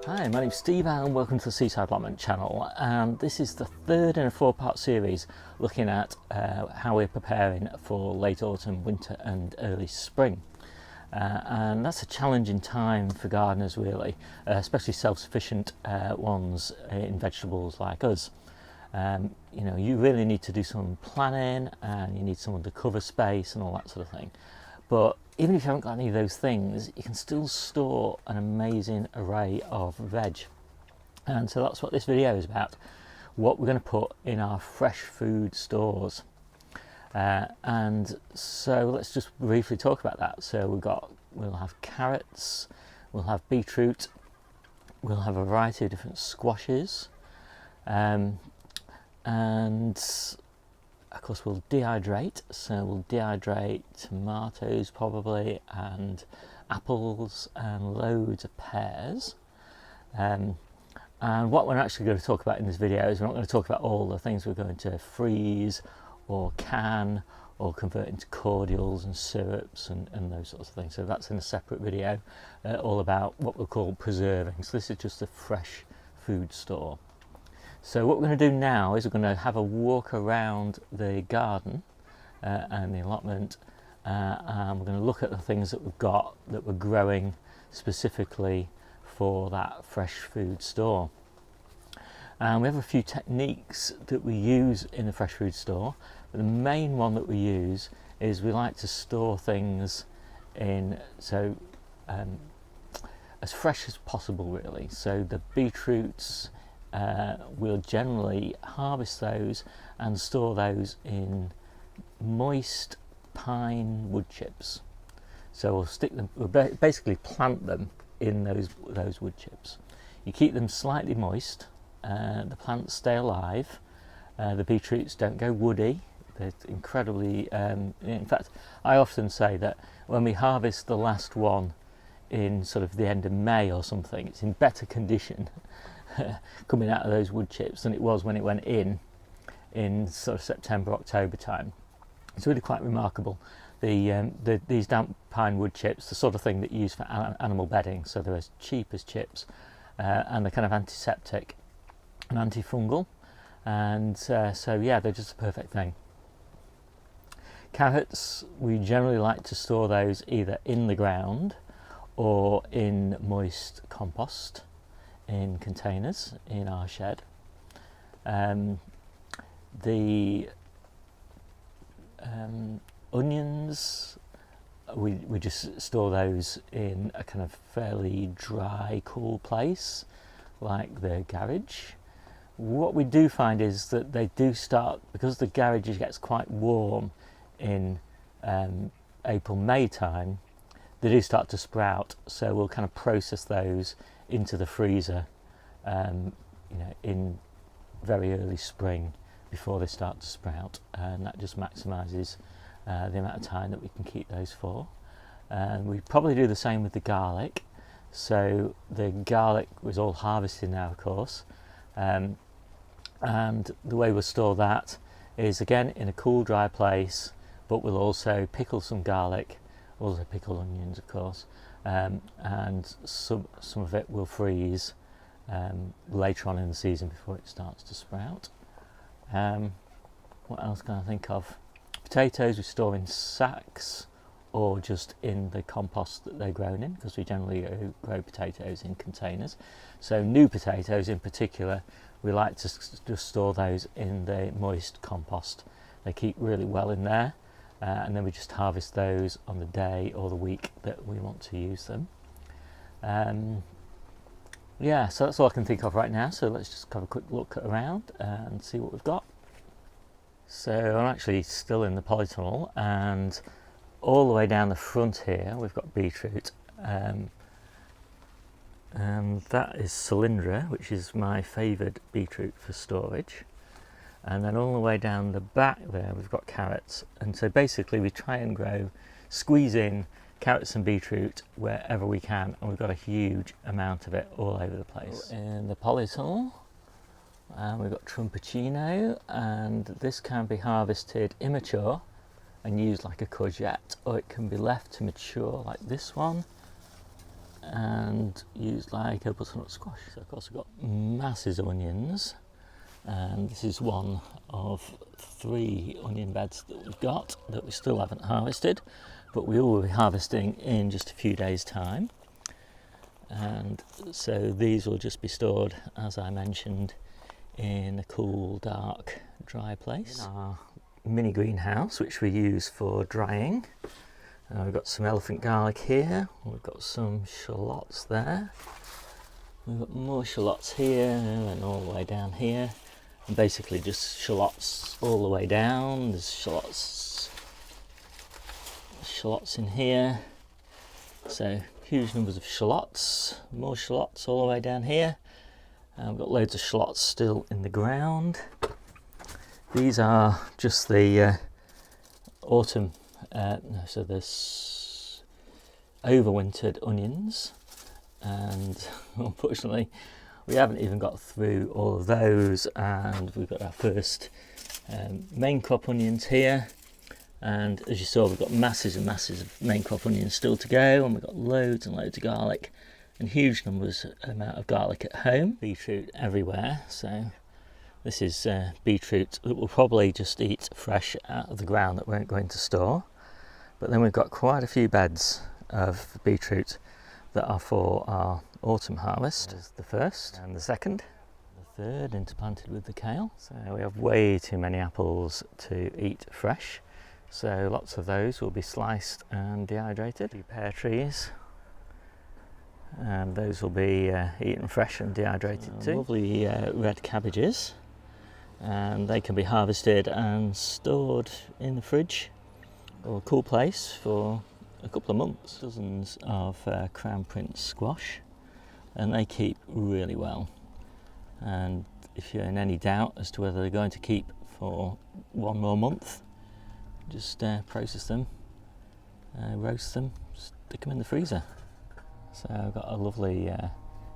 Hi, my name's Steve and welcome to the Seaside Allotment channel, and this is the third in a four-part series looking at how we're preparing for late autumn, winter and early spring. And that's a challenging time for gardeners really, especially self-sufficient ones in vegetables like us. You know, you really need to do some planning and you need someone to cover space and all that sort of thing. But even if you haven't got any of those things, you can still store an amazing array of veg. And so that's what this video is about, what we're going to put in our fresh food stores. And so let's just briefly talk about that. So we'll have carrots, we'll have beetroot, we'll have a variety of different squashes, and of course we'll dehydrate, so we'll dehydrate tomatoes probably, and apples, and loads of pears. And what we're actually going to talk about in this video is we're not going to talk about all the things we're going to freeze or can or convert into cordials and syrups and those sorts of things. So that's in a separate video, all about what we'll call preserving. So this is just a fresh food store. So what we're going to do now is we're going to have a walk around the garden and the allotment, and we're going to look at the things that we've got that we're growing specifically for that fresh food store. And we have a few techniques that we use in the fresh food store, but the main one that we use is we like to store things in as fresh as possible really. So the beetroots, we'll generally harvest those and store those in moist pine wood chips. So we'll stick them, we'll basically plant them in those wood chips. You keep them slightly moist, the plants stay alive, the beetroots don't go woody, they're incredibly, in fact I often say that when we harvest the last one in sort of the end of May or something, it's in better condition coming out of those wood chips than it was when it went in sort of September, October time. It's really quite remarkable. These damp pine wood chips, the sort of thing that you use for animal bedding, so they're as cheap as chips, and they're kind of antiseptic and antifungal, and so yeah, they're just a perfect thing. Carrots, we generally like to store those either in the ground or in moist compost in containers in our shed. The onions, we just store those in a kind of fairly dry, cool place like the garage. What we do find is that they do start, because the garage gets quite warm in April, May time, they do start to sprout, so we'll kind of process those into the freezer you know, in very early spring before they start to sprout, and that just maximises the amount of time that we can keep those for. And we probably do the same with the garlic. So the garlic was all harvested now, of course, and the way we'll store that is again in a cool, dry place, but we'll also pickle some garlic, also pickle onions of course, and some of it will freeze later on in the season before it starts to sprout. What else can I think of? Potatoes we store in sacks or just in the compost that they're grown in, because we generally grow potatoes in containers. So new potatoes in particular, we like to just store those in the moist compost. They keep really well in there, and then we just harvest those on the day or the week that we want to use them. Yeah, so that's all I can think of right now, so let's just have a quick look around and see what we've got. So I'm actually still in the Polytunnel, and all the way down the front here we've got beetroot, and that is Cylindra, which is my favoured beetroot for storage. And then all the way down the back there we've got carrots, and so basically we try and squeeze in carrots and beetroot wherever we can, and we've got a huge amount of it all over the place. In the Polytunnel we've got Trumpicino, and this can be harvested immature and used like a courgette, or it can be left to mature like this one and used like a butternut squash. So of course we've got masses of onions, and this is one of 3 onion beds that we've got that we still haven't harvested, but we will be harvesting in just a few days' time. And so these will just be stored, as I mentioned, in a cool, dark, dry place. In our mini greenhouse, which we use for drying. We've got some elephant garlic here, we've got some shallots there, we've got more shallots here and all the way down here, and basically just shallots all the way down. There's shallots in here, so huge numbers of shallots, more shallots all the way down here. We've got loads of shallots still in the ground. These are just the autumn, so there's overwintered onions, and unfortunately we haven't even got through all of those, and we've got our first main crop onions here, and as you saw we've got masses and masses of main crop onions still to go, and we've got loads and loads of garlic and huge numbers amount of garlic at home. Beetroot everywhere, so this is beetroot that we'll probably just eat fresh out of the ground, that won't go into store. But then we've got quite a few beds of beetroot that are for our autumn harvest. There's the first and the second, the third interplanted with the kale. So we have way too many apples to eat fresh, so lots of those will be sliced and dehydrated. A few pear trees, and those will be eaten fresh and dehydrated too. Lovely red cabbages, and they can be harvested and stored in the fridge or a cool place for a couple of months. Dozens of crown prince squash, and they keep really well, and if you're in any doubt as to whether they're going to keep for one more month, just process them, roast them, stick them in the freezer. So I've got a lovely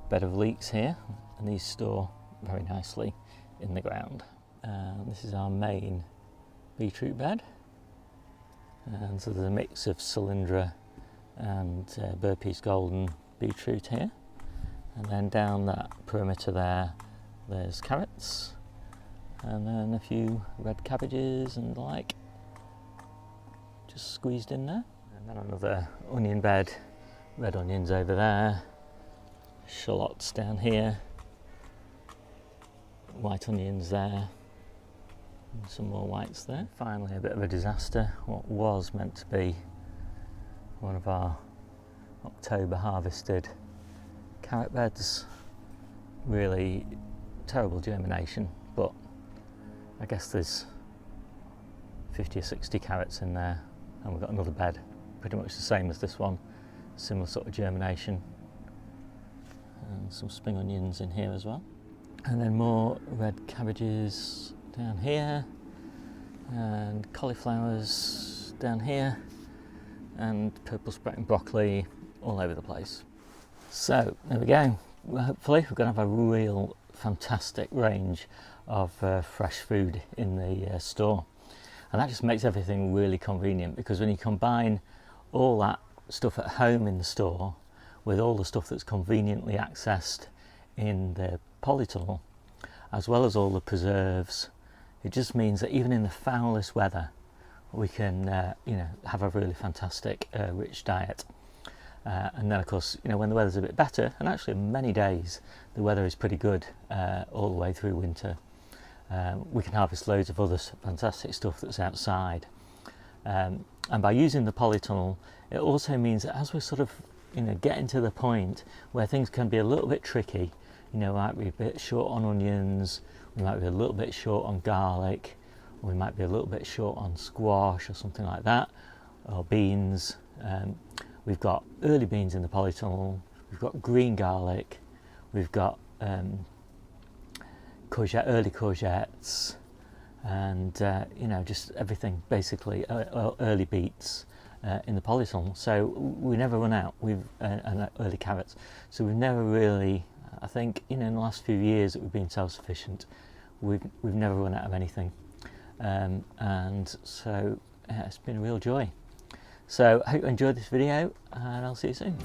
bed of leeks here, and these store very nicely in the ground. This is our main beetroot bed, and so there's a mix of cylindra and Burpees golden beetroot here, and then down that perimeter there's carrots, and then a few red cabbages and the like just squeezed in there, and then another onion bed, red onions over there, shallots down here, white onions there, and some more whites there. Finally a bit of a disaster. What was meant to be one of our October harvested carrot beds, really terrible germination, but I guess there's 50 or 60 carrots in there, and we've got another bed pretty much the same as this one, similar sort of germination, and some spring onions in here as well, and then more red cabbages down here, and cauliflowers down here, and purple sprouting broccoli all over the place. So there we go. Hopefully we're going to have a real fantastic range of fresh food in the store, and that just makes everything really convenient, because when you combine all that stuff at home in the store with all the stuff that's conveniently accessed in the polytunnel, as well as all the preserves, it just means that even in the foulest weather we can have a really fantastic rich diet. And then of course, when the weather's a bit better, and actually many days the weather is pretty good all the way through winter, we can harvest loads of other fantastic stuff that's outside. And by using the polytunnel, it also means that as we're sort of getting to the point where things can be a little bit tricky, we might be a bit short on onions, we might be a little bit short on garlic, or we might be a little bit short on squash or something like that, or beans. We've got early beans in the polytunnel, we've got green garlic, we've got early courgettes, and just everything basically, early beets in the polytunnel. So we never run out. And early carrots. So we've never really, I think, in the last few years that we've been self-sufficient, we've never run out of anything, and so it's been a real joy. So I hope you enjoyed this video, and I'll see you soon.